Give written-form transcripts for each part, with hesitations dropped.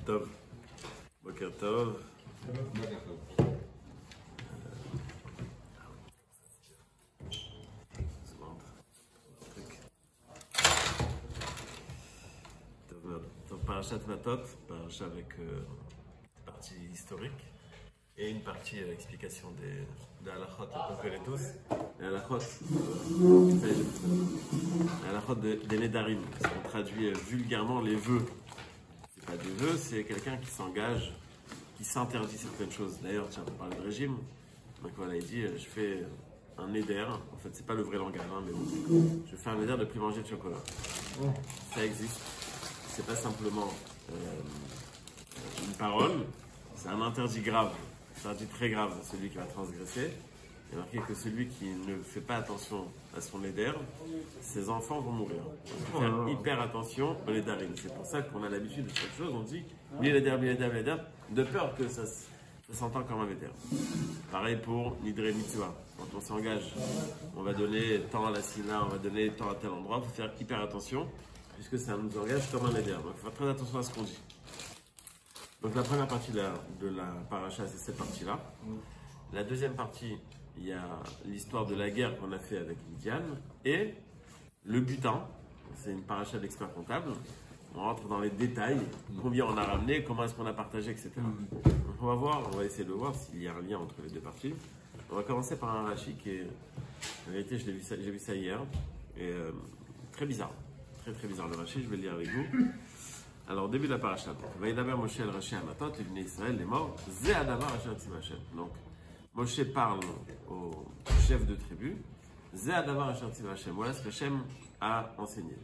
Tov. Boker Tov. Parashat Matot, parashat avec une partie historique et une partie explication des halachot qu'on connaît tous. Les halachot des Nedarim, on traduit vulgairement les vœux. C'est pas des vœux, c'est quelqu'un qui s'engage, qui s'interdit certaines choses. D'ailleurs, tiens, on parle de régime. Donc voilà, il dit je fais un Neder, en fait, c'est pas le vrai langage, hein, mais bon, je fais un Neder de ne plus manger de chocolat. Ça existe. C'est pas simplement une parole, c'est un interdit grave, un interdit très grave à celui qui va transgresser. Il est marqué que celui qui ne fait pas attention à son éder, ses enfants vont mourir. Il faut faire hyper attention au édarim. C'est pour ça qu'on a l'habitude de cette chose, on dit l'éder, de peur que ça s'entend comme un éder. Pareil pour Nidre Mitzvah. Quand on s'engage, on va donner tant à la Sina, on va donner tant à tel endroit, il faut faire hyper attention. Puisque ça nous engage comme un éder. Donc il faut faire très attention à ce qu'on dit. Donc la première partie de la paracha, c'est cette partie-là. La deuxième partie, il y a l'histoire de la guerre qu'on a fait avec Midian et le butin. C'est une paracha d'expert comptable. On rentre dans les détails, combien on a ramené, comment est-ce qu'on a partagé, etc. Donc on va voir, on va essayer de voir s'il y a un lien entre les deux parties. On va commencer par un Rashi qui est, en vérité, j'ai vu ça hier, et très bizarre. Très bizarre le Rashi, je vais le lire avec vous. Alors, début de la paracha. Vaïdaber Moshe el Rashi Amatot, les Bnei Israël, les morts, Zé Adavar Hashem Tzimachem. Donc, Moshe parle au chef de tribu, Zé Adavar Hashem Tzimachem. Voilà ce qu'Hachem a enseigné.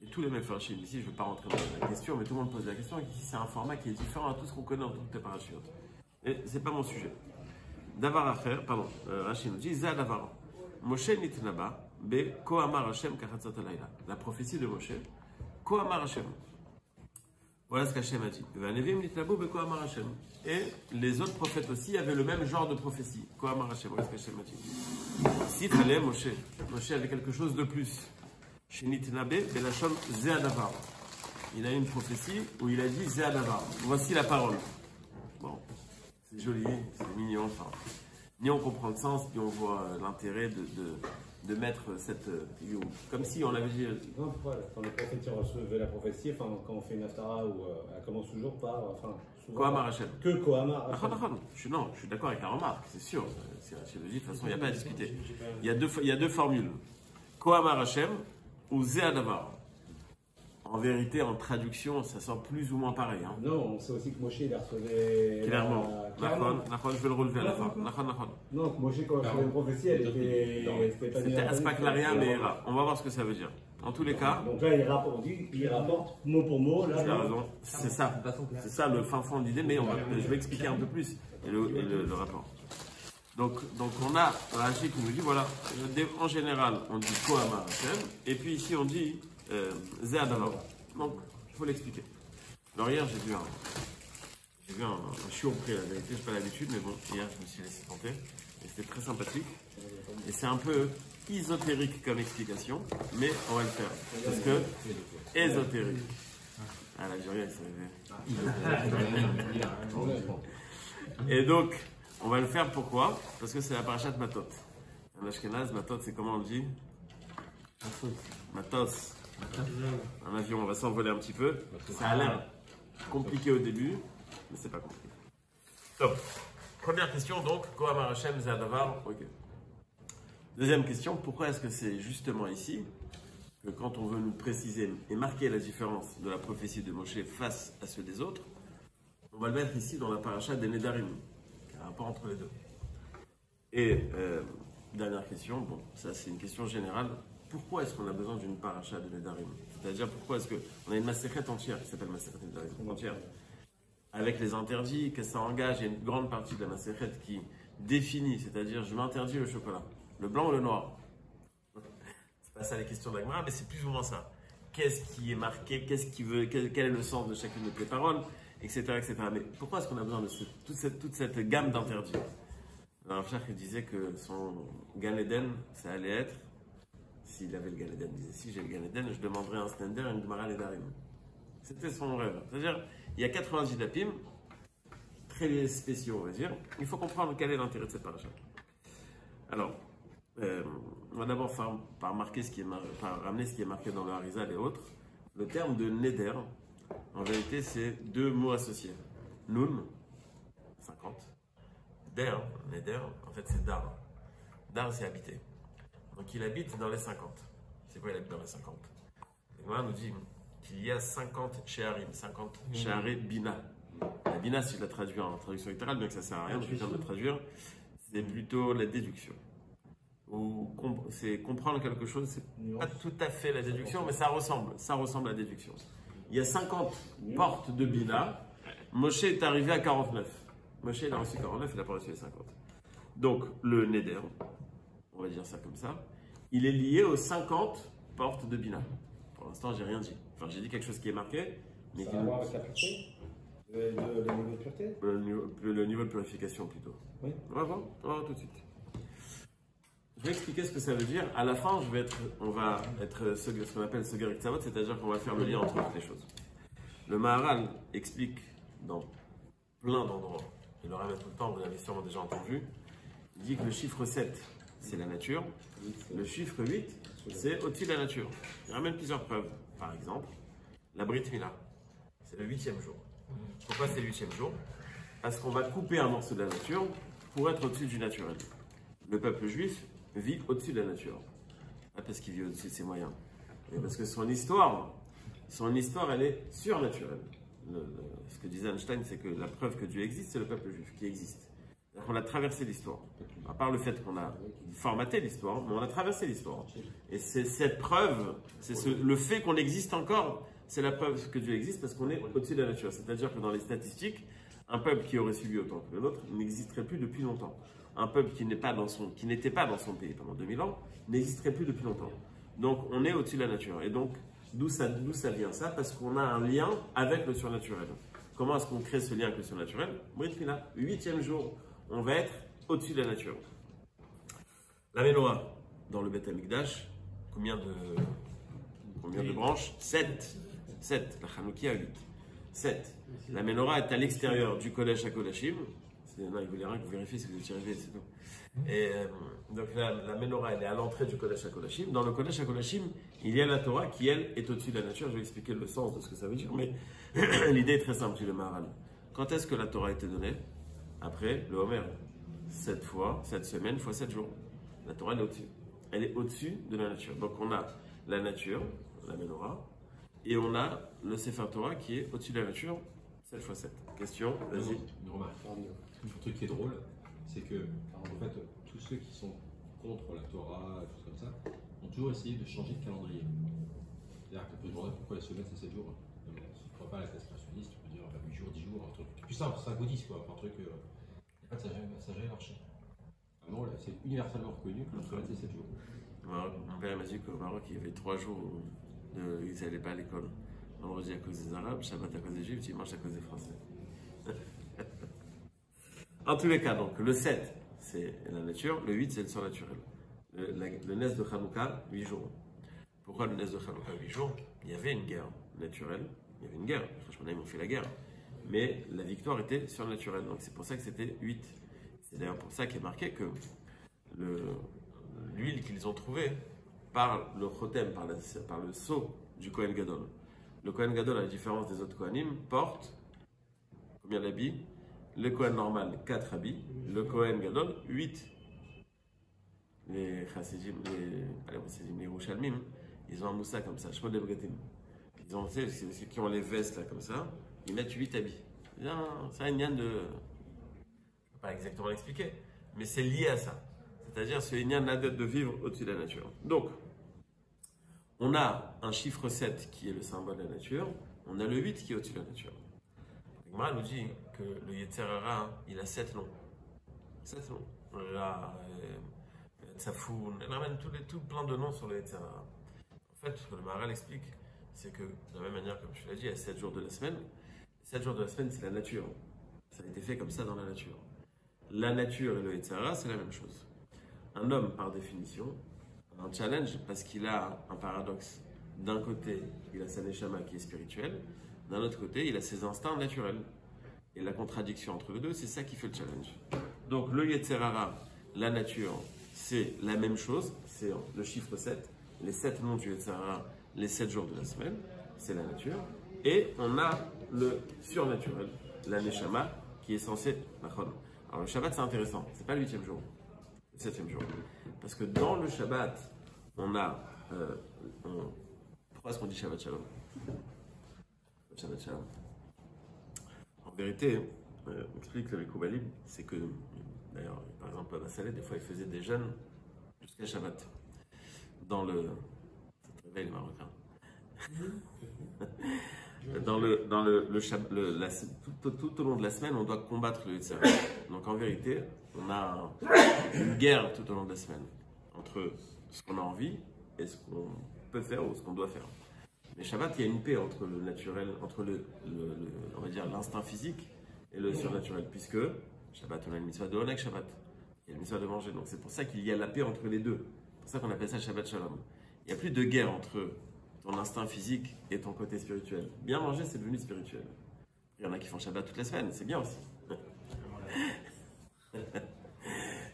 Et tous les mêmes Farshim ici, je ne vais pas rentrer dans la question, mais tout le monde pose la question. Et ici, c'est un format qui est différent à tout ce qu'on connaît en toutes les parachutes. Et ce n'est pas mon sujet. Davar à faire, pardon, Rashi nous dit, Zé Adavar. Moshe Nitnaba. Be Kohamar Hashem Kachatzot Alayla. La prophétie de Moshe. Kohamar Hashem. Voilà ce qu'Hachem a dit. Vanevim Nitnabu Be Kohamar Hashem. Et les autres prophètes aussi avaient le même genre de prophétie. Kohamar Hashem. Voilà ce qu'Hachem a dit. Si fallait Moshe. Moshe avait quelque chose de plus. Chez Nitnabe Belashon Zeadavar. Il a une prophétie où il a dit Zeadavar. Voici la parole. Bon, c'est joli, c'est mignon. Enfin, ni on comprend le sens, ni on voit l'intérêt de mettre cette comme si on avait dit. Non, pourquoi quand le prophète recevait la prophétie, enfin, quand on fait une aftara, elle commence toujours par. Enfin, Kohamar Hashem. Que Kohamar Hashem. Je suis d'accord avec la remarque, c'est sûr. C'est Rachel dit, de toute façon, il n'y a pas à discuter. Il y a deux formules. Kohamar Hashem ou Zeadavar. En vérité, en traduction, ça sort plus ou moins pareil. Hein. Non, on sait aussi que Moshe, il a recevait. Clairement. Je vais le relever à la fin. Non, Moshe, quand il recevait une prophétie, elle était. C'était Aspaklaria, mais on va voir ce que ça veut dire. En tous les cas. Donc là, il rapporte mot pour mot. Là, tu as raison. C'est ça. C'est ça le fin fond de l'idée, mais je vais expliquer un peu plus le rapport. Donc on a Rashi qui nous dit voilà, en général, on dit Kohamar Hashem, et puis ici on dit. Zeadavar. Donc, il faut l'expliquer. Alors hier, j'ai vu un chiot pris, la vérité, je n'ai pas l'habitude, mais bon, hier, je me suis laissé tenter. Et c'était très sympathique. Et c'est un peu ésotérique comme explication, mais on va le faire. Parce que, ésotérique. Ah, l'Algérien, il s'est réveillé. Et donc, on va le faire pourquoi? Parce que c'est la parachat Matot. En Ashkenaz, Matot, c'est comment on le dit? Matos. Un avion, on va s'envoler un petit peu. Ça a l'air compliqué au début, mais c'est pas compliqué. Donc, première question donc, Kohamar Hashem Zeadavar. Ok. Deuxième question, pourquoi est-ce que c'est justement ici que quand on veut nous préciser et marquer la différence de la prophétie de Moshe face à ceux des autres, on va le mettre ici dans la paracha des Nedarim, qui a un rapport entre les deux. Et dernière question, bon, ça c'est une question générale. Pourquoi est-ce qu'on a besoin d'une paracha de Nedarim? C'est-à-dire, pourquoi est-ce qu'on a une masséchet entière qui s'appelle masséchet Nedarim entière, avec les interdits que ça engage, il y a une grande partie de la masséchet qui définit, c'est-à-dire, je m'interdis le chocolat, le blanc ou le noir. C'est pas ça la question de la Gemara, mais c'est plus ou moins ça. Qu'est-ce qui est marqué, qu'est-ce qui veut, quel est le sens de chacune de tes paroles, etc., etc. Mais pourquoi est-ce qu'on a besoin de toute cette gamme d'interdits? Alors, Rav disait que son Gan Eden, ça allait être. S'il avait le Gan Eden, il disait si j'ai le Gan Eden, je demanderais un Stender et une Gemara Nedarim. C'était son rêve. C'est-à-dire, il y a 90 dapim, très spéciaux, on va dire. Il faut comprendre quel est l'intérêt de cette paracha. Alors, on va d'abord par ramener ce qui est marqué dans le Harizal et autres. Le terme de neder, en vérité, c'est deux mots associés. Nun, 50. Der, neder, en fait, c'est dar. Dar, c'est habiter. Donc, il habite dans les 50. C'est quoi, il habite dans les 50? Et moi, on nous dit qu'il y a 50 Sheharim, 50 Sheharé Bina. La Bina, si je la traduis en traduction littérale, bien que ça ne sert à rien, je vais de le traduire, c'est plutôt la déduction. C'est comprendre quelque chose, c'est pas tout à fait la déduction, mais ça ressemble à la déduction. Il y a 50 portes de Bina, Moshe est arrivé à 49. Moshe, il a reçu 49, il n'a pas reçu les 50. Donc, le Neder, on va dire ça comme ça, il est lié aux 50 portes de Bina. Pour l'instant, j'ai rien dit. Enfin, j'ai dit quelque chose qui est marqué. Mais ça a à voir avec la pureté, le niveau de pureté, le niveau de purification plutôt. Oui. On va voir tout de suite. Je vais expliquer ce que ça veut dire. À la fin, on va être ce qu'on appelle ce Seger Tzavot, c'est-à-dire qu'on va faire le lien entre toutes les choses. Le Maharal explique dans plein d'endroits, il le répète tout le temps, vous l'avez sûrement déjà entendu, il dit que le chiffre 7, c'est la nature, le chiffre 8, c'est au-dessus de la nature. Il ramène plusieurs preuves. Par exemple, la Brit Mila, c'est le 8e jour. Pourquoi c'est le 8e jour? Parce qu'on va couper un morceau de la nature pour être au-dessus du naturel. Le peuple juif vit au-dessus de la nature. Pas parce qu'il vit au-dessus de ses moyens, mais parce que son histoire, elle est surnaturelle. Ce que disait Einstein, c'est que la preuve que Dieu existe, c'est le peuple juif qui existe. On a traversé l'histoire. À part le fait qu'on a formaté l'histoire, mais on a traversé l'histoire. Et c'est cette preuve, le fait qu'on existe encore, c'est la preuve que Dieu existe parce qu'on est au-dessus de la nature. C'est-à-dire que dans les statistiques, un peuple qui aurait suivi autant que le nôtre n'existerait plus depuis longtemps. Un peuple qui n'était pas dans son pays pendant 2000 ans n'existerait plus depuis longtemps. Donc on est au-dessus de la nature. Et donc d'où ça vient ça? Parce qu'on a un lien avec le surnaturel. Comment est-ce qu'on crée ce lien avec le surnaturel? Brit Mila, 8e jour, on va être au-dessus de la nature. La Menorah, dans le Beth Amikdash, combien de branches? 7. La Hanoukia, 8. 7. La Menorah est à l'extérieur du Kodesh HaKodashim. Non, il voulait rien que vous vérifiez si vous étiez arrivé, c'est tout. Et donc la Menorah, elle est à l'entrée du Kodesh HaKodashim. Dans le Kodesh HaKodashim, il y a la Torah qui, elle, est au-dessus de la nature. Je vais expliquer le sens de ce que ça veut dire, mais l'idée est très simple, dit le Maharal. Quand est-ce que la Torah a été donnée? Après le Homer. 7 fois, 7 semaines fois 7 jours. La Torah, elle est au-dessus. Elle est au-dessus de la nature. Donc on a la nature, la Menorah, et on a le Sefer Torah qui est au-dessus de la nature, 7 fois 7. Question, vas-y. Une remarque. Un truc qui est drôle, c'est que en fait, tous ceux qui sont contre la Torah, tout comme ça, ont toujours essayé de changer de calendrier. C'est-à-dire qu'on peut se demander pourquoi la semaine c'est 7 jours. Si tu ne crois pas à la classe créationniste, tu peux dire 8 jours, 10 jours, un truc plus simple, 5 ou 10, quoi. Enfin, un truc. En fait, ça n'a jamais marché. Non, c'est universellement reconnu que la semaine c'est 7 jours. Mon père m'a dit qu'au Maroc, il y avait 3 jours où ils n'allaient pas à l'école. Vendredi à cause des Arabes, Shabbat à cause des Juifs, dimanche à cause des Français. En tous les cas, donc, le 7, c'est la nature, le 8, c'est le surnaturel. Le Nes de Hanouka, 8 jours. Pourquoi le Nes de Hanouka, 8 jours? Il y avait une guerre naturelle, il y avait une guerre, les Shmonaïm ont fait la guerre, mais la victoire était surnaturelle, donc c'est pour ça que c'était 8. C'est d'ailleurs pour ça qu'il est marqué que l'huile qu'ils ont trouvée par le chotem, par le sceau du Kohen Gadol. Le Kohen Gadol, à la différence des autres Kohanim, porte combien d'habits? Le Kohen normal, 4 habits. Le Kohen Gadol, 8. Les Chassidim, les Yerushalmim, ils ont un moussa comme ça, Shmod Ebretim. Ils ont, ceux qui ont les vestes là comme ça, ils mettent 8 habits. C'est un Inyan de. Je ne peux pas exactement l'expliquer, mais c'est lié à ça. C'est-à-dire ce Inyan de vivre au-dessus de la nature. Donc, on a un chiffre 7 qui est le symbole de la nature, on a le 8 qui est au-dessus de la nature. Gemara nous dit que le Yetzer Hara, il a 7 noms. 7 noms. Tsafoun, elle ramène tout plein de noms sur le Yetzer Hara. En fait, ce que le Maharal explique, c'est que, de la même manière, comme je l'ai dit, il y a 7 jours de la semaine. 7 jours de la semaine, c'est la nature. Ça a été fait comme ça dans la nature. La nature et le Yetzer Hara, c'est la même chose. Un homme, par définition, a un challenge parce qu'il a un paradoxe. D'un côté, il a sa neshama qui est spirituelle. D'un autre côté, il a ses instincts naturels. Et la contradiction entre les deux, c'est ça qui fait le challenge. Donc le Yetzer Hara, la nature, c'est la même chose, c'est le chiffre 7, les 7 noms du Yetzer Hara, les 7 jours de la semaine, c'est la nature. Et on a le surnaturel, la Neshama, qui est censé... Alors le Shabbat, c'est intéressant, c'est pas le 8e jour, le 7e jour. Parce que dans le Shabbat, on a... Pourquoi est-ce qu'on dit Shabbat Shalom? Shabbat Shalom. En vérité, on explique le Mekoubalim, c'est que, d'ailleurs, par exemple, à Salé, des fois, il faisait des jeûnes jusqu'à Shabbat. Dans le... Ça te réveille, les Marocains. Tout au long de la semaine, on doit combattre le Yetzer Hara. Donc en vérité, on a une guerre tout au long de la semaine entre ce qu'on a envie et ce qu'on peut faire ou ce qu'on doit faire. Mais Shabbat, il y a une paix entre le naturel, entre on va dire l'instinct physique et le surnaturel, puisque Shabbat, on a une mitzvah de Oneg Shabbat, il y a une mitzvah de manger. Donc c'est pour ça qu'il y a la paix entre les deux. C'est pour ça qu'on appelle ça Shabbat Shalom. Il n'y a plus de guerre entre ton instinct physique et ton côté spirituel. Bien manger, c'est devenu spirituel. Il y en a qui font Shabbat toute la semaine, c'est bien aussi.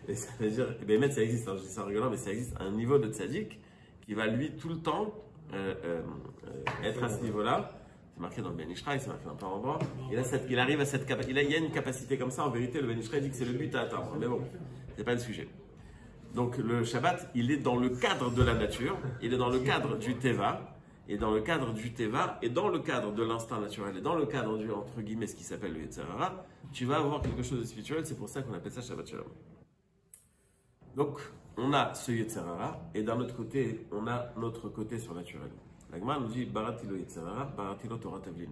Et ça veut dire, ben, ça existe, je dis ça en rigolant, mais ça existe à un niveau de tzaddik qui va lui tout le temps être à ce niveau-là. C'est marqué dans le Ben Ishraï, c'est marqué dans plein d'endroits. Il arrive à cette capacité. Il y a une capacité comme ça, en vérité, le Ben Ishraï dit que c'est le but à atteindre. Mais bon, c'est pas le sujet. Donc le Shabbat, il est dans le cadre de la nature, il est dans le cadre du Teva. Et dans le cadre du Teva, et dans le cadre de l'instinct naturel, et dans le cadre du, entre guillemets, ce qui s'appelle le Yetzer Hara, tu vas avoir quelque chose de spirituel, c'est pour ça qu'on appelle ça Shabbat Shalom. Donc, on a ce Yetzer Hara, et d'un autre côté, on a notre côté surnaturel. La Gemara nous dit, Baratilo Yetzer Hara, Baratilo Torah Tavlin.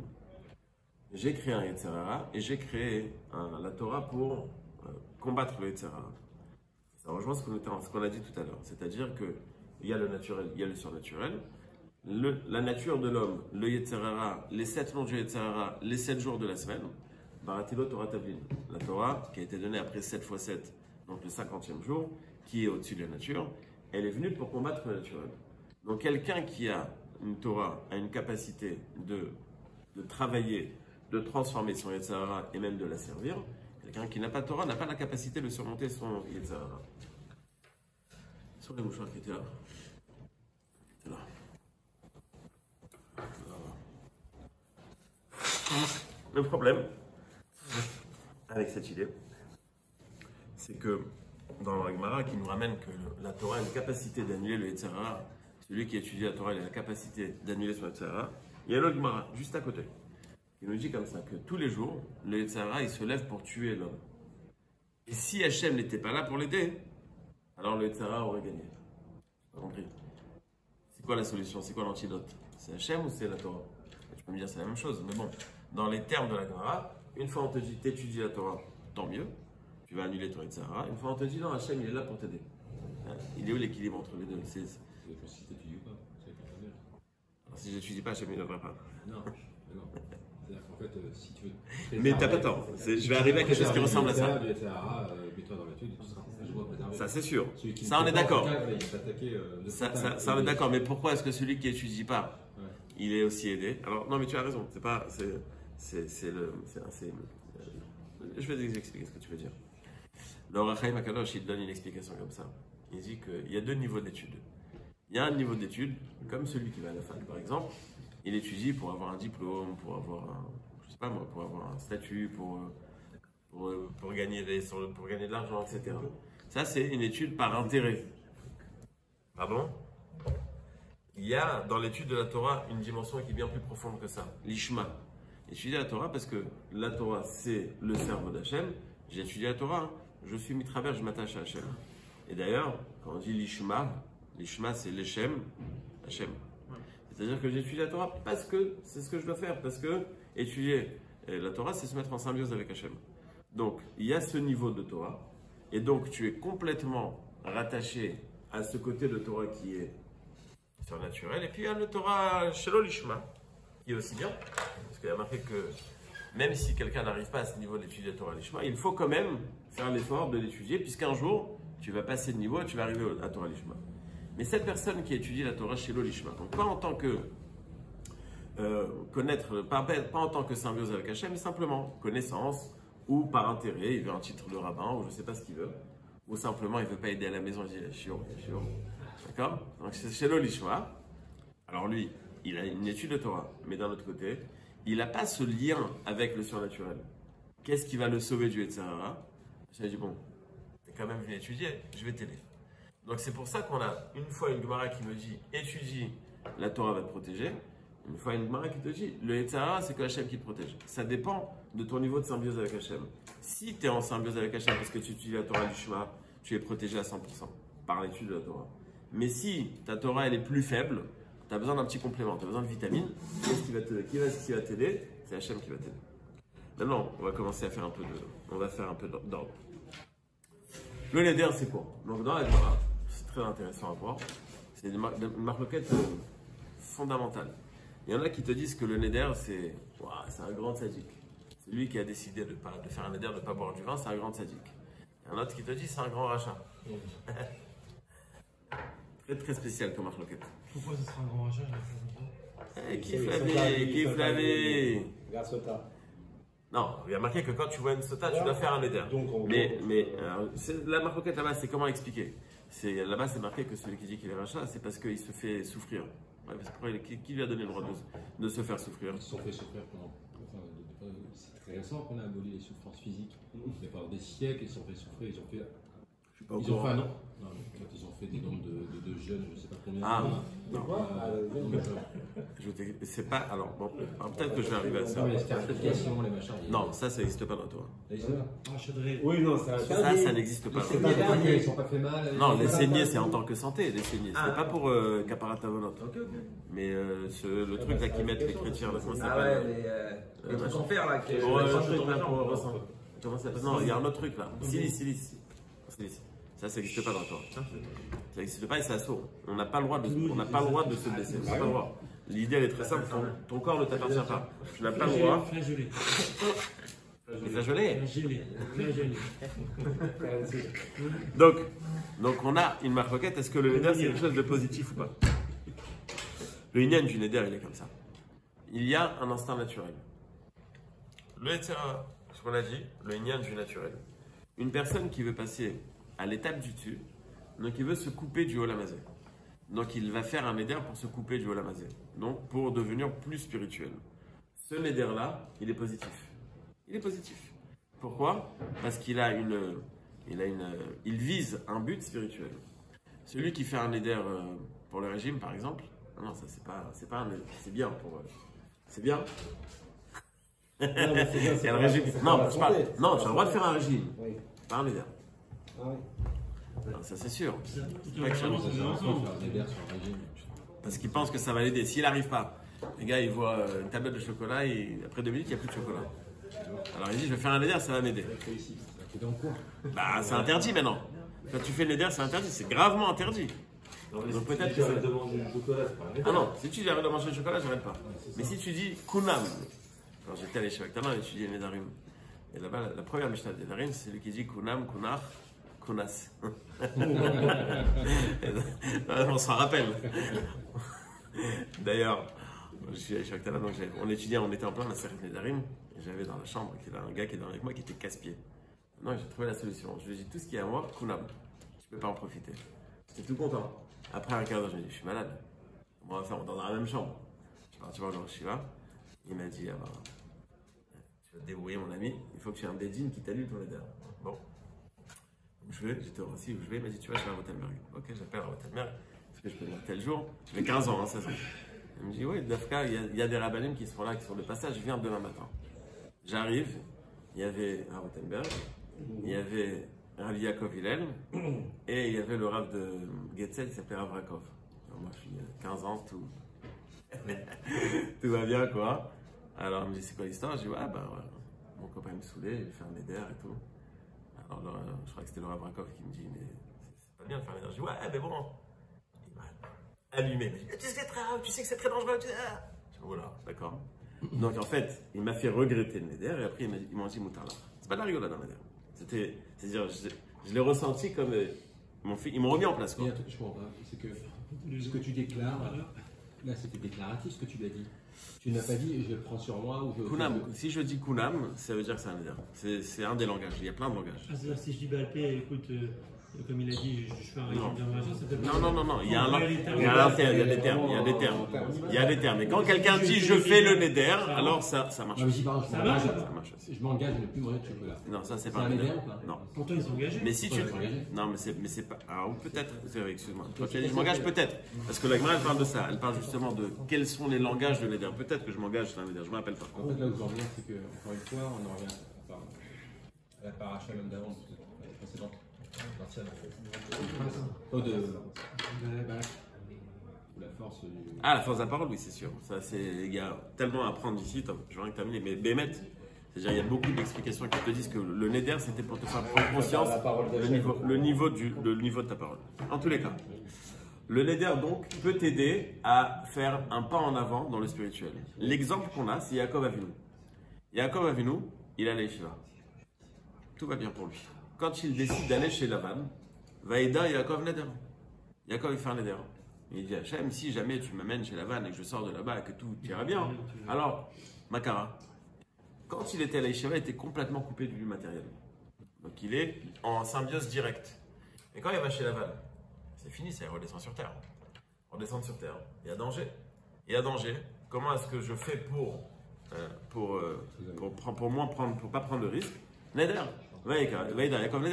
J'ai créé un Yetzer Hara, et j'ai créé la Torah pour combattre le Yetzer Hara. Ça rejoint ce qu'on a dit tout à l'heure, c'est-à-dire qu'il y a le naturel, il y a le surnaturel. La nature de l'homme, le Yetzer Hara, les 7 noms du Yetzer Hara, les 7 jours de la semaine, Baratilo Torah Tavlin. La Torah, qui a été donnée après 7 x 7, donc le 50e jour, qui est au-dessus de la nature, elle est venue pour combattre le naturel. Donc quelqu'un qui a une Torah, a une capacité de travailler, de transformer son Yetzer Hara et même de la servir. Quelqu'un qui n'a pas de Torah n'a pas la capacité de surmonter son Yetzer Hara. Sur les mouchoirs qui étaient là. Là. Le problème avec cette idée, c'est que dans la Gemara qui nous ramène que la Torah a une capacité d'annuler le Yetzer Hara, celui qui étudie la Torah il a la capacité d'annuler son Yetzer Hara, il y a l'autre Gemara juste à côté qui nous dit comme ça que tous les jours le Yetzer Hara il se lève pour tuer l'homme. Et si Hachem n'était pas là pour l'aider, alors le Yetzer Hara aurait gagné. Pas compris. C'est quoi la solution? C'est quoi l'antidote? C'est Hachem ou c'est la Torah? Tu peux me dire c'est la même chose, mais bon, dans les termes de la Gemara, une fois on te dit t'étudies la Torah, tant mieux, tu vas annuler ton Yetzer Hara. Une fois on te dit non, Hachem il est là pour t'aider. Il est où l'équilibre entre les deux? Si t'étudies ou pas, c'est pas très bien. Alors si je n'étudie pas, Hachem il ne devrait pas. Non. C'est-à-dire qu'en fait, si tu veux. Mais t'as pas tort, je vais arriver à quelque chose qui ressemble à ça. Mets-toi dans l'étude et tout ça. Ça c'est sûr, ça on est d'accord. Ça on est d'accord, mais pourquoi est-ce que celui qui n'étudie pas, il est aussi aidé? Alors non mais tu as raison, c'est pas, je vais expliquer ce que tu veux dire. Le Ohr HaChaim HaKadosh il donne une explication comme ça. Il dit qu'il y a 2 niveaux d'études. Il y a un niveau d'études, comme celui qui va à la fac par exemple, il étudie pour avoir un diplôme, pour avoir pour avoir un statut, pour gagner de l'argent, etc. Ça c'est une étude par intérêt. Pardon? Il y a dans l'étude de la Torah une dimension qui est bien plus profonde que ça, l'Ishma. Étudier la Torah parce que la Torah c'est le cerveau d'Hachem. J'ai étudié la Torah, je suis mis travers, je m'attache à Hachem. Et d'ailleurs, quand on dit l'Ishma c'est l'Echem, Hachem. C'est-à-dire que j'étudie la Torah parce que c'est ce que je dois faire, parce que étudier la Torah c'est se mettre en symbiose avec Hachem. Donc il y a ce niveau de Torah, et donc tu es complètement rattaché à ce côté de Torah qui est surnaturel, et puis il y a le Torah Shelo Lishma, qui est aussi bien, parce qu'il y a marqué que même si quelqu'un n'arrive pas à ce niveau d'étudier la Torah Lishma, il faut quand même faire l'effort de l'étudier, puisqu'un jour, tu vas passer de niveau et tu vas arriver à Torah Lishma. Mais cette personne qui étudie la Torah Shelo Lishma, donc pas en tant que connaître, pas en tant que symbiose avec Hachem, mais simplement connaissance, ou par intérêt, il veut un titre de rabbin, ou je ne sais pas ce qu'il veut, ou simplement il ne veut pas aider à la maison, il dit chiot. D'accord? Donc c'est chez l'Olishma. Alors lui, il a une étude de Torah, mais d'un autre côté, il n'a pas ce lien avec le surnaturel. Qu'est-ce qui va le sauver du Yetzirah? J'ai dit, bon, t'es quand même venu étudier, je vais t'aider. Donc c'est pour ça qu'on a une fois une Gemara qui me dit, étudie, la Torah va te protéger. Une fois une Gemara qui te dit, le Yetzirah, c'est que Hachem qui te protège. Ça dépend de ton niveau de symbiose avec Hachem. Si tu es en symbiose avec Hachem parce que tu étudies la Torah du Shema, tu es protégé à 100% par l'étude de la Torah. Mais si ta Torah elle est plus faible, tu as besoin d'un petit complément, tu as besoin de vitamines, qu'est-ce qui va t'aider? C'est Hachem qui va t'aider. Maintenant, on va commencer à faire un peu d'ordre. Le neder, c'est quoi? Donc dans la Gemara, c'est très intéressant à voir. C'est une marloquette fondamentale. Il y en a qui te disent que le neder, c'est un grand sadique. C'est lui qui a décidé de faire un neder, de ne pas boire du vin, c'est un grand sadique. Il y en a un autre qui te dit c'est un grand rachat. Très très spécial comme marloquette. Pourquoi ce sera un grand rachat? Kiffe la vie. Regarde Sota. Non, il y a marqué que quand tu vois une sota, tu dois faire un neder. Mais la marloquette là-bas, c'est comment expliquer? Là-bas, c'est marqué que celui qui dit qu'il est rachat, c'est parce qu'il se fait souffrir. Ouais, parce que qui lui a donné le droit de se faire souffrir? Ils se sont fait souffrir pendant. C'est très récent qu'on a aboli les souffrances physiques. Mais pendant des siècles, ils se sont fait souffrir. Ils ont fait. Ils ont fait un an. Non, quand ils ont fait des nombres de jeunes, je ne sais pas combien. Ah, non. C'est pas. Alors, bon, peut-être que je vais arriver à ça. Non, mais les stérifications, les machins. Non, ça n'existe pas dans toi. Oui, non, ça n'existe pas. C'est pas fait, ils ne sont pas fait mal. Non, les saignées, c'est en tant que santé, les saignées. C'est pas pour caparatavonot. Mais le truc là qui mettent les chrétiens, là, comment ça s'appelle? Les trucs en fer là. Comment ça s'appelle? Non, il y a un autre truc là. Silice. Ça n'existe pas dans toi. Ça n'existe pas et c'est assaut. On n'a pas le droit de se blesser. On n'a pas le droit. L'idée elle est très simple. Ton corps ne t'appartient pas. Tu n'as pas le droit. Flagellé. Donc on a une marloquette. Est-ce que le neder c'est quelque chose de positif ou pas? Le inyan du neder il est comme ça. Il y a un instinct naturel. Le Yetzirah, ce qu'on a dit, le inyan du naturel. Une personne qui veut passer à l'étape du dessus, donc il veut se couper du Olam Hazé. Donc il va faire un neder pour se couper du Olam Hazé. Donc pour devenir plus spirituel. Ce neder là, il est positif. Il est positif. Pourquoi? Parce qu'il a il vise un but spirituel. Celui qui fait un neder pour le régime, par exemple, non, ça c'est pas un neder. C'est bien pour c'est bien. Non, mais c'est bien, Il y a le régime. Non, tu as le droit de faire un régime. Oui. Pas un neder. Ah oui. Non, ça c'est sûr. Parce qu'il pense que ça va l'aider. S'il n'arrive pas, les gars, ils voient une tablette de chocolat et après 2 minutes, il n'y a plus de chocolat. Alors il dit, je vais faire un neder, ça va m'aider. Bah, c'est interdit maintenant. Quand tu fais le neder, c'est interdit. C'est gravement interdit. Donc peut-être que j'arrête de manger du chocolat, c'est pas un neder. Ah non, si tu dis arrête de manger du chocolat, j'arrête pas. Mais si tu dis kunam, quand j'étais allé chez Vactana, j'ai étudié le nedarim. Et là-bas, la première Mishnah de nedarim, c'est celui qui dit kunam, kunar. Kunas. On s'en rappelle. D'ailleurs, je suis allé chez Vactana, donc on étudiait, on était en plein la série de Nedarim. Et j'avais dans la chambre un gars qui est avec moi qui était casse-pied. Non, j'ai trouvé la solution. Je lui ai dit tout ce qui est à moi, Kunam. Tu peux pas en profiter. J'étais tout content. Après un quart d'heure, je lui ai dit je suis malade. On va faire dans la même chambre. Je suis parti voir le Shiva. Il m'a dit alors, tu vas te débrouiller, mon ami. Il faut que tu aies un dédine qui t'allume ton Neder. Bon. J'étais au Rassi où je vais, il m'a dit tu vas chez Rottenberg. Ok, j'appelle Rottenberg, est-ce que je peux venir tel jour? J'avais 15 ans, 16 ans. Il me dit oui, Dafka, il y a des rabbinim qui seront là, qui sont de passage, je viens demain matin. J'arrive, il y avait à Rottenberg, il y avait Rav Yaakov Hillel, et il y avait le Rav de Getzel qui s'appelait Rav Rakov. Alors moi je suis 15 ans, tout va bien quoi. Alors il me dit c'est quoi l'histoire? Je dis ouais, mon copain me saoulait, il fait un neder et tout. Alors là, je crois que c'était le Rav Rakov qui me dit mais c'est pas bien de faire un neder. Je dis ouais mais bon. Il m'a allumé, il m'a dit tu sais que c'est très dangereux. Je dis oh là, d'accord. Donc en fait, il m'a fait regretter le neder et après il m'a dit moutala. C'est pas de la rigolade un neder. C'est-à-dire, je l'ai ressenti comme ils m'ont remis en place. Quoi. Je comprends pas. C'est que ce que tu déclares, là c'était déclaratif ce que tu lui as dit. Tu n'as pas dit je prends sur moi ou je. Kunam, si je dis kunam, ça veut dire que c'est un neder. C'est un des langages, il y a plein de langages. Ah, c'est-à-dire si je dis Balpé, écoute, comme il a dit, je fais un régime d'inversion, ça fait pas. Non, il y a un il y a des termes, il y a des termes. Et quand quelqu'un dit je fais le neder, alors ça marche. Non, mais si par exemple, Ça marche. je m'engage à ne plus manger de chocolat. Non, ça c'est C'est pas un un neder. neder ou pas? Non. Pourtant, ils sont engagés. Mais si tu. Ouais, engagé. Non, mais c'est pas. Ah, ou peut-être. C'est vrai, excuse-moi. Toi, tu as dit je m'engage peut-être. Parce que la Gemara, elle parle de ça. Elle parle justement de quels sont les langages de neder. Peut-être que je m'engage sur un neder, je me rappelle pas. En fait, là où je veux en venir, c'est que, encore une fois, on en revient à la paracha même d'avant, la précédente. L'ancienne. Ou la force du. Ah, la force de la parole, oui, c'est sûr. Ça, c'est. Il y a tellement à apprendre ici. Je vais rien que terminer. Mais Bémet, c'est-à-dire, il y a beaucoup d'explications qui te disent que le neder, c'était pour te faire prendre conscience le niveau de ta parole. En tous les cas. Le neder, donc, peut t'aider à faire un pas en avant dans le spirituel. L'exemple qu'on a, c'est Yaakov Avinu. Yaakov Avinu, il allait chez Shiva. Tout va bien pour lui. Quand il décide d'aller chez Lavan, Vaïda Yaakov Neder. Yaakov, il fait un neder. Il dit Hachem, si jamais tu m'amènes chez Lavan et que je sors de là-bas et que tout ira bien, alors, Makara. Quand il était à l'Aïshava, il était complètement coupé du matériel. Donc il est en symbiose directe. Et quand il va chez Lavan, c'est fini, ça redescend sur terre. Redescendre sur terre. Il y a danger. Il y a danger. Comment est-ce que je fais pour pas prendre de risque? Neder.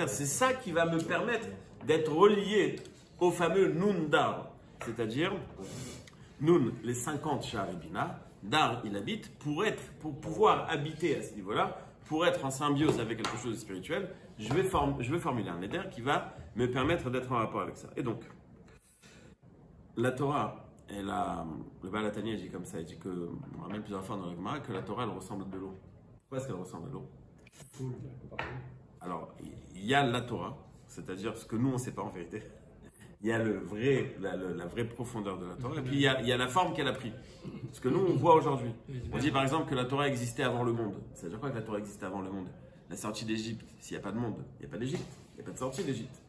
C'est ça qui va me permettre d'être relié au fameux Nun Dar. C'est-à-dire, Nun, les 50 Shaharibina, Dar, il habite, pour pouvoir habiter à ce niveau-là, pour être en symbiose avec quelque chose de spirituel, je vais formuler un Neder qui va me permettre d'être en rapport avec ça. Et donc, la Torah, le Baal HaTanya dit comme ça, il dit que, on ramène plusieurs fois dans la Gemara, que la Torah, elle ressemble de l'eau. Pourquoi est-ce qu'elle ressemble à l'eau? Alors, il y a la Torah, c'est-à-dire ce que nous, on ne sait pas en vérité. Il y a la vraie profondeur de la Torah, et puis il y a la forme qu'elle a pris. Ce que nous, on voit aujourd'hui. On dit par exemple que la Torah existait avant le monde. C'est-à-dire quoi que la Torah existait avant le monde? La sortie d'Égypte, s'il n'y a pas de monde, il n'y a pas d'Égypte, il n'y a pas de sortie d'Égypte.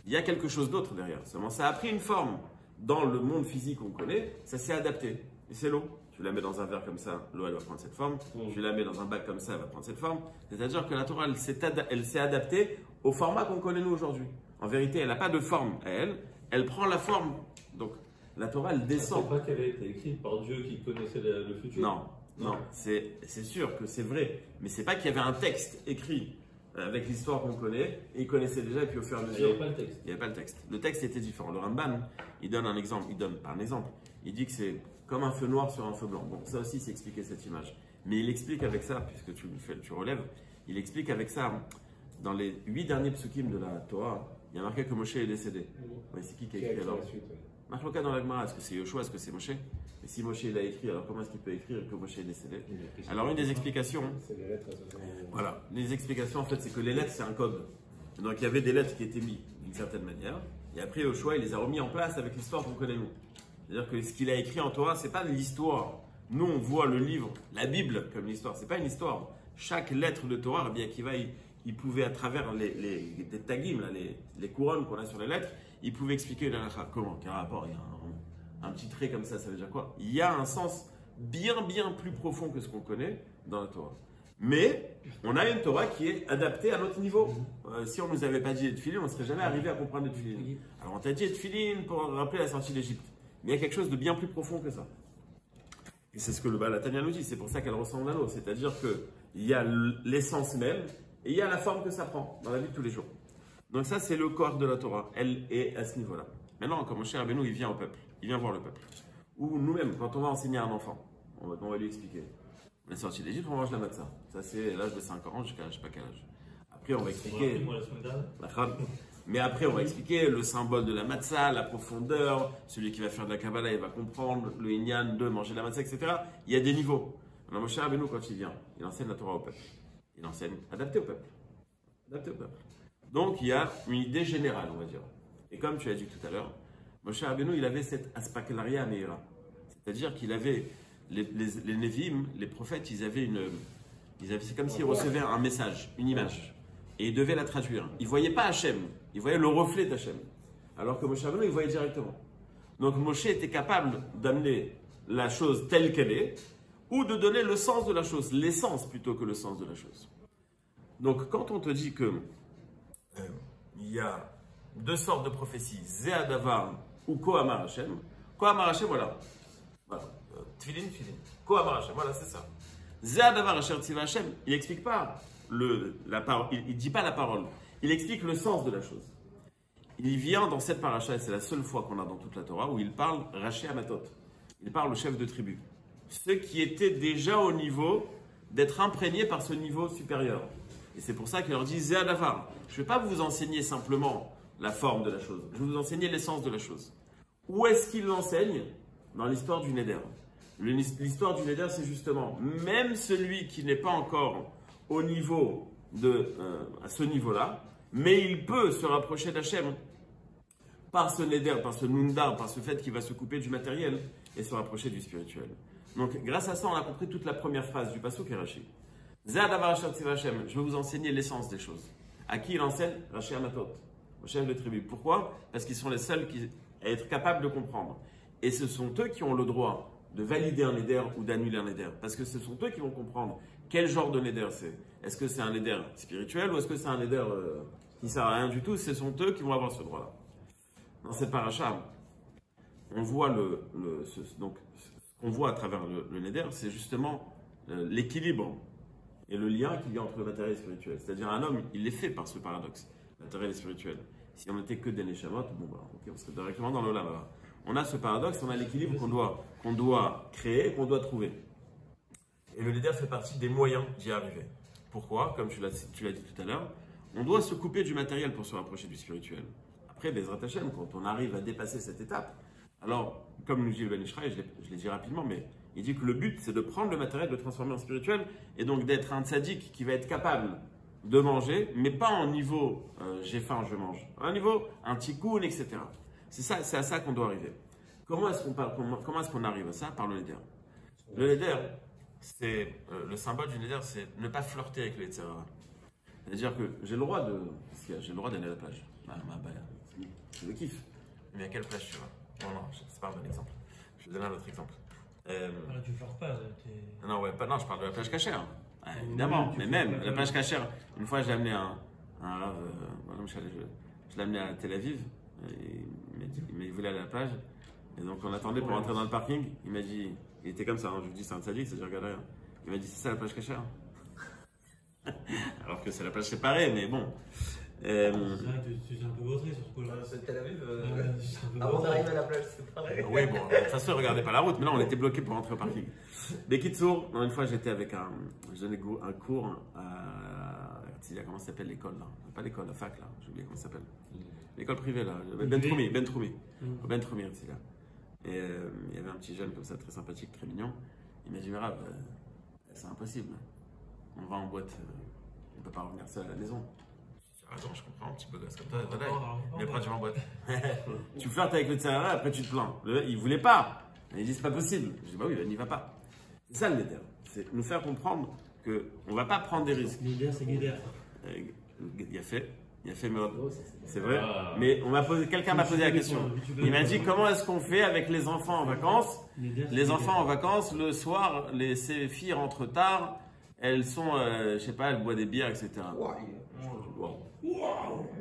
Il y a quelque chose d'autre derrière. Seulement, ça a pris une forme. Dans le monde physique qu'on connaît, ça s'est adapté. Et c'est l'eau. Tu la mets dans un verre comme ça, l'eau elle va prendre cette forme. Tu la mets dans un bac comme ça, elle va prendre cette forme. C'est-à-dire que la Torah, elle s'est adaptée au format qu'on connaît nous aujourd'hui. En vérité, elle n'a pas de forme à elle. Elle prend la forme. Donc, la Torah, elle descend. C'est pas qu'elle a été écrite par Dieu qui connaissait le futur. Non. C'est sûr que c'est vrai. Mais c'est pas qu'il y avait un texte écrit avec l'histoire qu'on connaît, et il connaissait déjà, et puis au fur et à mesure. Il n'y avait pas le texte. Il n'y avait pas le texte. Le texte était différent. Le Ramban, il donne un exemple. Il dit que c'est comme un feu noir sur un feu blanc. Bon, ça aussi, c'est expliquer cette image. Mais il explique avec ça, puisque tu relèves, il explique avec ça, dans les 8 derniers psukim de la Torah, il y a marqué que Moshe est décédé. Ouais, c'est qui a écrit alors? Machloka dans la Gemara, est-ce que c'est Yoshua, est-ce que c'est Moshe? Et si Moshe l'a écrit, alors comment est-ce qu'il peut écrire que Moshe est décédé? Alors une des explications, voilà, les explications en fait, c'est que les lettres c'est un code. Donc il y avait des lettres qui étaient mises d'une certaine manière, et après Yoshua il les a remis en place avec l'histoire qu'on connaît nous. C'est-à-dire que ce qu'il a écrit en Torah, c'est pas de l'histoire. Nous on voit le livre, la Bible comme l'histoire, c'est pas une histoire. Chaque lettre de Torah, Rabbi Akiva, il pouvait à travers les tagim, là, les couronnes qu'on a sur les lettres, il pouvait expliquer une halakha. Comment? Quel rapport? Il y a un petit trait comme ça veut dire quoi? Il y a un sens bien plus profond que ce qu'on connaît dans la Torah. Mais on a une Torah qui est adaptée à notre niveau. Si on ne nous avait pas dit Tfilin, on ne serait jamais arrivé à comprendre Tfilin. Alors on t'a dit Tfilin pour rappeler la sortie d'Égypte. Mais il y a quelque chose de bien plus profond que ça. Et c'est ce que le Baal HaTanya nous dit. C'est pour ça qu'elle ressemble à l'eau. C'est-à-dire qu'il y a l'essence même et il y a la forme que ça prend dans la vie de tous les jours. Donc ça, c'est le corps de la Torah. Elle est à ce niveau-là. Maintenant, comme Moshe Rabbeinu, il vient au peuple. Il vient voir le peuple. Ou nous-mêmes, quand on va enseigner à un enfant, on va lui expliquer. On est sorti d'Égypte, on mange la matzah. Ça, c'est l'âge de 5 ans jusqu'à je ne sais pas quel âge. Après, on va expliquer. Mais après, on va expliquer le symbole de la matzah, la profondeur. Celui qui va faire de la Kabbalah, il va comprendre le Inyan de manger la matzah, etc. Il y a des niveaux. Alors, Moshe Rabbeinu, quand il vient, il enseigne la Torah au peuple. Il enseigne adapté au peuple. Adapté au peuple. Donc, il y a une idée générale, on va dire. Et comme tu as dit tout à l'heure, Moshe Rabbeinu, il avait cette aspakelaria meira. C'est-à-dire qu'il avait les Nevi'im, les prophètes, c'est comme s'ils recevaient un message, une image. Et ils devaient la traduire. Ils ne voyaient pas Hachem, ils voyaient le reflet d'Hachem. Alors que Moshe Rabbeinu, il voyait directement. Donc Moshe était capable d'amener la chose telle qu'elle est, ou de donner le sens de la chose, l'essence plutôt que le sens de la chose. Donc, quand on te dit que il y a deux sortes de prophéties, Zéadavar ou Kohamar Hashem. Kohamar Hashem, voilà. Tfilin, Tfilin. Kohamar Hashem, voilà, c'est ça. Zéadavar Asher Tziva Hashem, il n'explique pas la parole, il dit pas la parole, il explique le sens de la chose. Il vient dans cette paracha, et c'est la seule fois qu'on a dans toute la Torah, où il parle Raché Amatot. Il parle au chef de tribu. Ceux qui étaient déjà au niveau d'être imprégnés par ce niveau supérieur. Et c'est pour ça qu'il leur dit Zéadavar. Je ne vais pas vous enseigner simplement la forme de la chose. Je vais vous enseigner l'essence de la chose. Où est-ce qu'il l'enseigne? Dans l'histoire du Neder. L'histoire du Neder, c'est justement, même celui qui n'est pas encore au niveau à ce niveau-là, mais il peut se rapprocher d'Hachem par ce Neder, par ce Nundar, par ce fait qu'il va se couper du matériel et se rapprocher du spirituel. Donc, grâce à ça, on a compris toute la première phrase du Pasuk et Rashi. Zéadavar Asher Tziva Hashem, je vais vous enseigner l'essence des choses. À qui il enseigne? Raché Amatot, au chef de tribu. Pourquoi? Parce qu'ils sont les seuls à être capables de comprendre. Et ce sont eux qui ont le droit de valider un Neder ou d'annuler un Neder. Parce que ce sont eux qui vont comprendre quel genre de Neder c'est. Est-ce que c'est un Neder spirituel ou est-ce que c'est un Neder qui ne sert à rien du tout? Ce sont eux qui vont avoir ce droit-là. Dans cette paracha, on voit donc, ce qu'on voit à travers le Neder, c'est justement l'équilibre et le lien qu'il y a entre le matériel et le spirituel. C'est-à-dire un homme, il est fait par ce paradoxe, matériel et spirituel. Si on n'était que des Neshamot, bon, bah, okay, on serait directement dans l'Olam. On a ce paradoxe, on a l'équilibre qu'on doit créer, qu'on doit trouver. Et le Neder fait partie des moyens d'y arriver. Pourquoi? Comme tu l'as dit tout à l'heure, on doit se couper du matériel pour se rapprocher du spirituel. Après, Bezrat Hashem, quand on arrive à dépasser cette étape, alors, comme nous dit le Ben Ishraï, je l'ai dit rapidement, mais il dit que le but, c'est de prendre le matériel, de le transformer en spirituel, et donc d'être un tzaddik qui va être capable de manger, mais pas en niveau j'ai faim, je mange. À un niveau, un tikkun, etc. C'est à ça qu'on doit arriver. Comment est-ce qu'on arrive à ça? Par le Neder. Le Neder, c'est le symbole du Neder, c'est ne pas flirter avec le Yetzer Hara. C'est-à-dire que j'ai le droit d'aller à la plage. Je le kiffe. Mais à quelle plage tu vas? Non, c'est pas un bon exemple. Je vais donner un autre exemple. Tu ne flirtes pas. Non, je parle de la plage cachère. Évidemment, mais même la plage cachère. Une fois, j'ai amené un rave, je l'ai amené à Tel Aviv, il voulait aller à la plage. Et donc, on attendait pour rentrer dans le parking. Il m'a dit, il était comme ça, hein, je lui dis, c'est un sadique, c'est-à-dire, regarde rien. Il m'a dit, c'est ça la plage cachère? Alors que c'est la plage séparée, mais bon. Tu es un peu vautré sur ce coup-là. C'est Tel Aviv. Avant d'arriver à la plage, c'est pareil. Oui, bon, de toute façon, ne regardez pas la route, mais là, on était bloqué pour rentrer au parking. Bekitsour, une fois, j'étais avec je donnais un cours à. Comment ça s'appelle l'école là? Pas l'école, la fac là, j'ai oublié comment ça s'appelle. L'école privée là, Ben Troumi. Ben Troumi, là. Et il y avait un petit jeune comme ça, très sympathique, très mignon. Il m'a dit, Merav, c'est impossible. On va en boîte, on ne peut pas revenir seul à la maison. Attends, je comprends, un petit peu gosse comme toi, mais après tu vas en boîte. Tu flirtes avec le Tsahara, après tu te plains. Il voulait pas. Il dit c'est pas possible. Je dis bah oui, il n'y va pas. C'est ça le Neder. C'est nous faire comprendre qu'on ne va pas prendre des risques. Neder, c'est Neder. Il a fait c'est vrai. Mais quelqu'un m'a posé la question. Il m'a dit comment est-ce qu'on fait avec les enfants en vacances? Les enfants en vacances, le soir, ces filles rentrent tard, elles sont, je sais pas, elles boivent des bières, etc. Wow.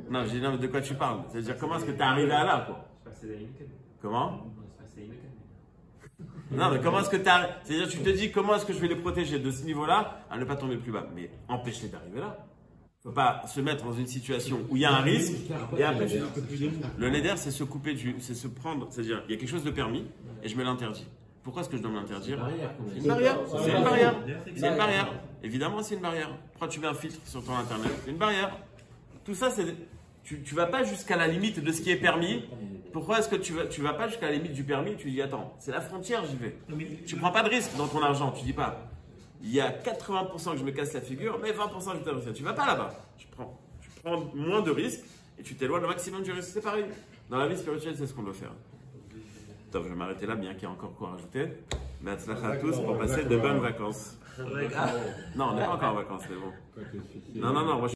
Non, j'ai dit, non, mais de quoi tu parles? C'est-à-dire, comment est-ce que tu es arrivé à là, quoi? Comment? Non, mais comment est-ce que tu as. C'est-à-dire, tu te dis, comment est-ce que je vais les protéger de ce niveau-là à ne pas tomber plus bas? Mais empêche-les d'arriver là. Il ne faut pas se mettre dans une situation où il y a un risque et après tu. Le Neder, c'est se couper c'est se prendre. C'est-à-dire, il y a quelque chose de permis et je me l'interdis. Pourquoi est-ce que je dois me l'interdire? C'est une barrière. C'est une barrière. C'est une barrière. Évidemment, c'est une barrière. Pourquoi tu mets un filtre sur ton internet? C'est une barrière. Tout ça, c'est. Tu ne vas pas jusqu'à la limite de ce qui est permis. Pourquoi est-ce que tu vas pas jusqu'à la limite du permis? Tu dis, attends, c'est la frontière, j'y vais. Tu ne prends pas de risque dans ton argent. Tu dis pas, il y a 80% que je me casse la figure, mais 20% je t'investis. Tu ne vas pas là-bas. Tu prends moins de risques et tu t'éloignes le maximum du risque. C'est pareil. Dans la vie spirituelle, c'est ce qu'on doit faire. Attends, je vais m'arrêter là, bien qu'il y ait encore quoi rajouter. Mais à tous pour passer de bonnes vacances. Non, on n'est pas encore en vacances, mais bon. Non, moi